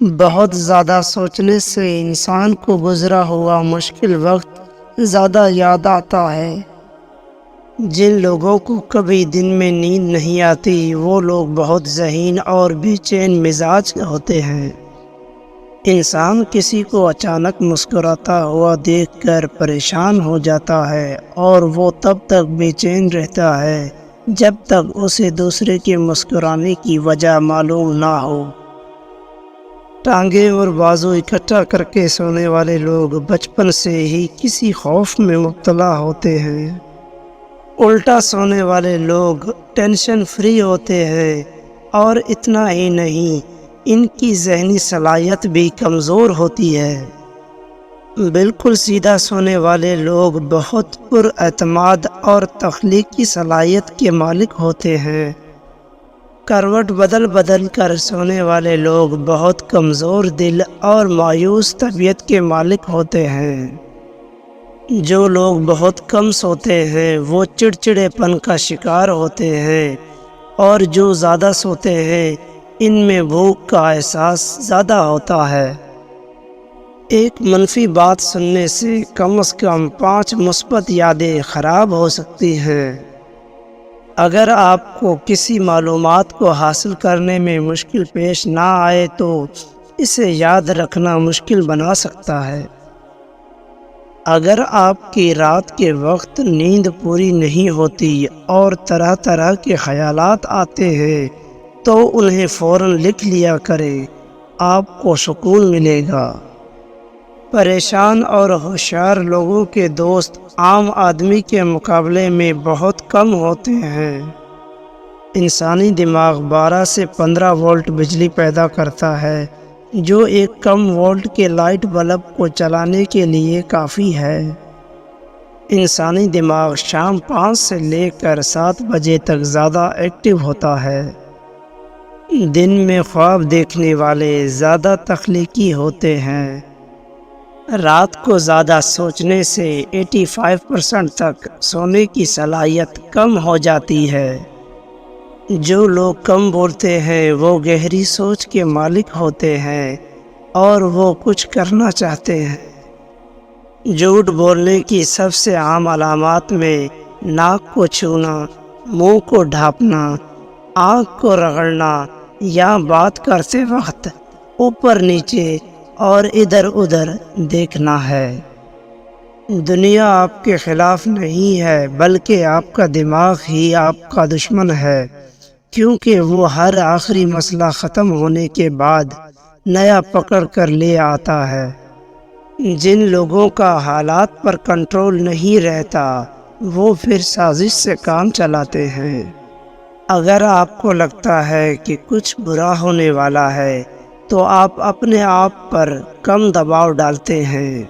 بہت زیادہ سوچنے سے انسان کو گزرا ہوا مشکل وقت زیادہ یاد آتا ہے۔ جن لوگوں کو کبھی دن میں نیند نہیں آتی وہ لوگ بہت ذہین اور بے چین مزاج ہوتے ہیں۔ انسان کسی کو اچانک مسکراتا ہوا دیکھ کر پریشان ہو جاتا ہے اور وہ تب تک بے چین رہتا ہے جب تک اسے دوسرے کے مسکرانے کی وجہ معلوم نہ ہو۔ ٹانگیں اور بازو اکٹھا کر کے سونے والے لوگ بچپن سے ہی کسی خوف میں مبتلا ہوتے ہیں۔ الٹا سونے والے لوگ ٹینشن فری ہوتے ہیں، اور اتنا ہی نہیں، ان کی ذہنی صلاحیت بھی کمزور ہوتی ہے۔ بالکل سیدھا سونے والے لوگ بہت پر اعتماد اور تخلیقی صلاحیت کے مالک ہوتے ہیں۔ کروٹ بدل بدل کر سونے والے لوگ بہت کمزور دل اور مایوس طبیعت کے مالک ہوتے ہیں۔ جو لوگ بہت کم سوتے ہیں وہ چڑچڑے پن کا شکار ہوتے ہیں، اور جو زیادہ سوتے ہیں ان میں بھوک کا احساس زیادہ ہوتا ہے۔ ایک منفی بات سننے سے کم از کم 5 مثبت یادیں خراب ہو سکتی ہیں۔ اگر آپ کو کسی معلومات کو حاصل کرنے میں مشکل پیش نہ آئے تو اسے یاد رکھنا مشکل بنا سکتا ہے۔ اگر آپ کی رات کے وقت نیند پوری نہیں ہوتی اور طرح طرح کے خیالات آتے ہیں تو انہیں فوراً لکھ لیا کریں، آپ کو سکون ملے گا۔ پریشان اور ہوشیار لوگوں کے دوست عام آدمی کے مقابلے میں بہت کم ہوتے ہیں۔ انسانی دماغ 12 سے 15 وولٹ بجلی پیدا کرتا ہے، جو ایک کم وولٹ کے لائٹ بلب کو چلانے کے لیے کافی ہے۔ انسانی دماغ شام 5 سے لے کر 7 بجے تک زیادہ ایکٹیو ہوتا ہے۔ دن میں خواب دیکھنے والے زیادہ تخلیقی ہوتے ہیں۔ رات کو زیادہ سوچنے سے 85% تک سونے کی صلاحیت کم ہو جاتی ہے۔ جو لوگ کم بولتے ہیں وہ گہری سوچ کے مالک ہوتے ہیں اور وہ کچھ کرنا چاہتے ہیں۔ جھوٹ بولنے کی سب سے عام علامات میں ناک کو چھونا، منہ کو ڈھانپنا، آنکھ کو رگڑنا یا بات کرتے وقت اوپر نیچے اور ادھر ادھر دیکھنا ہے۔ دنیا آپ کے خلاف نہیں ہے بلکہ آپ کا دماغ ہی آپ کا دشمن ہے، کیونکہ وہ ہر آخری مسئلہ ختم ہونے کے بعد نیا پکڑ کر لے آتا ہے۔ جن لوگوں کا حالات پر کنٹرول نہیں رہتا وہ پھر سازش سے کام چلاتے ہیں۔ اگر آپ کو لگتا ہے کہ کچھ برا ہونے والا ہے تو آپ اپنے آپ پر کم دباؤ ڈالتے ہیں۔